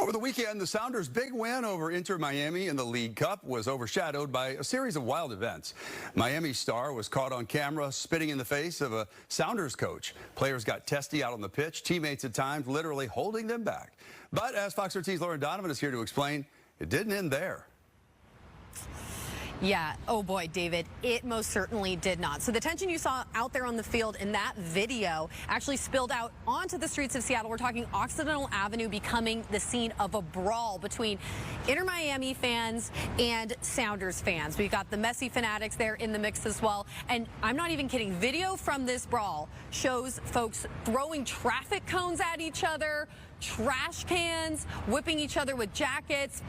Over the weekend, the Sounders' big win over Inter Miami in the League Cup was overshadowed by a series of wild events. Miami's star was caught on camera spitting in the face of a Sounders coach. Players got testy out on the pitch, teammates at times literally holding them back. But as Fox 13's Lauren Donovan is here to explain, it didn't end there. Yeah, oh boy, David, it most certainly did not. So the tension you saw out there on the field in that video actually spilled out onto the streets of Seattle. We're talking Occidental Avenue becoming the scene of a brawl between Inter Miami fans and Sounders fans. We've got the messy fanatics there in the mix as well. And I'm not even kidding. Video from this brawl shows folks throwing traffic cones at each other, trash cans, whipping each other with jackets.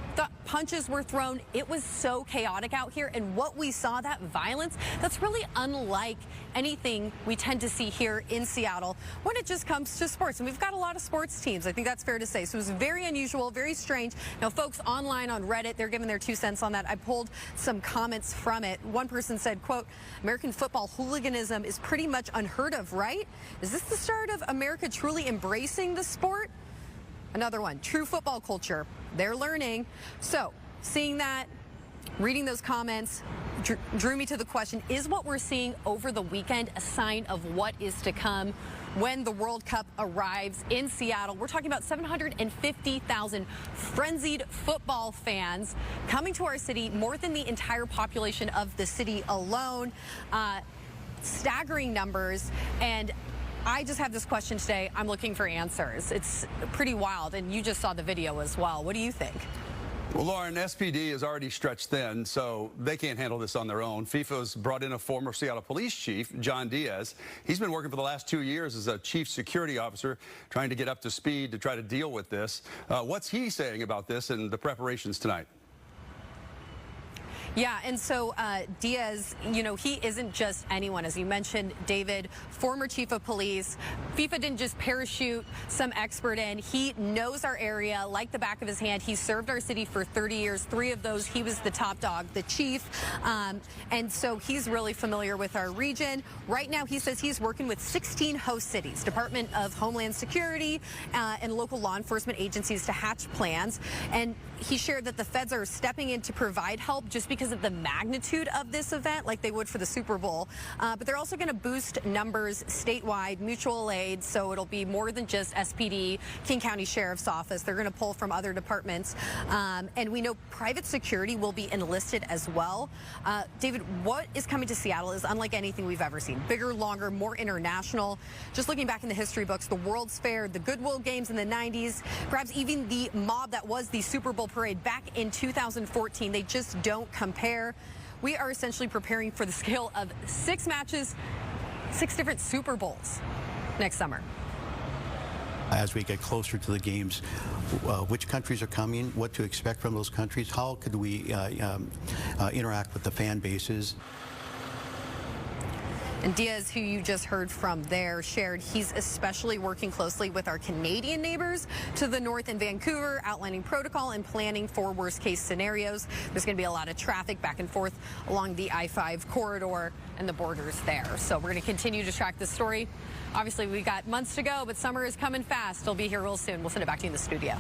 Punches were thrown. It was so chaotic out here. And what we saw, that violence, that's really unlike anything we tend to see here in Seattle when it just comes to sports. And we've got a lot of sports teams. I think that's fair to say. So it was very unusual, very strange. Now, folks online on Reddit, they're giving their 2 cents on that. I pulled some comments from it. One person said, quote, "American football hooliganism is pretty much unheard of, right? Is this the start of America truly embracing the sport?" Another one, true football culture. They're learning. So seeing that, reading those comments drew me to the question, is what we're seeing over the weekend a sign of what is to come when the World Cup arrives in Seattle? We're talking about 750,000 frenzied football fans coming to our city, more than the entire population of the city alone. Staggering numbers. And I just have this question today. I'm looking for answers. It's pretty wild, and you just saw the video as well. What do you think? Well, Lauren, SPD is already stretched thin, so they can't handle this on their own. FIFA's brought in a former Seattle police chief, John Diaz. He's been working for the last 2 years as a chief security officer, trying to get up to speed to try to deal with this. What's he saying about this and the preparations tonight? Yeah, and so Diaz, you know, he isn't just anyone. As you mentioned, David, former chief of police. FIFA didn't just parachute some expert in. He knows our area like the back of his hand. He served our city for 30 years. 3 of those, he was the top dog, the chief. And so he's really familiar with our region. Right now, he says he's working with 16 host cities, Department of Homeland Security and local law enforcement agencies to hatch plans. And he shared that the feds are stepping in to provide help just because of the magnitude of this event, like they would for the Super Bowl. But they're also going to boost numbers statewide, mutual aid, so it'll be more than just SPD, King County Sheriff's Office. They're going to pull from other departments. And we know private security will be enlisted as well. David, what is coming to Seattle is unlike anything we've ever seen. Bigger, longer, more international. Just looking back in the history books, the World's Fair, the Goodwill Games in the 90s, perhaps even the mob that was the Super Bowl parade back in 2014, they just don't compare. We are essentially preparing for the scale of 6 matches, 6 different Super Bowls next summer. As we get closer to the games, which countries are coming, what to expect from those countries, how could we interact with the fan bases. And Diaz, who you just heard from there, shared he's especially working closely with our Canadian neighbors to the north in Vancouver, outlining protocol and planning for worst-case scenarios. There's going to be a lot of traffic back and forth along the I-5 corridor and the borders there. So we're going to continue to track this story. Obviously, we got months to go, but summer is coming fast. It'll be here real soon. We'll send it back to you in the studio.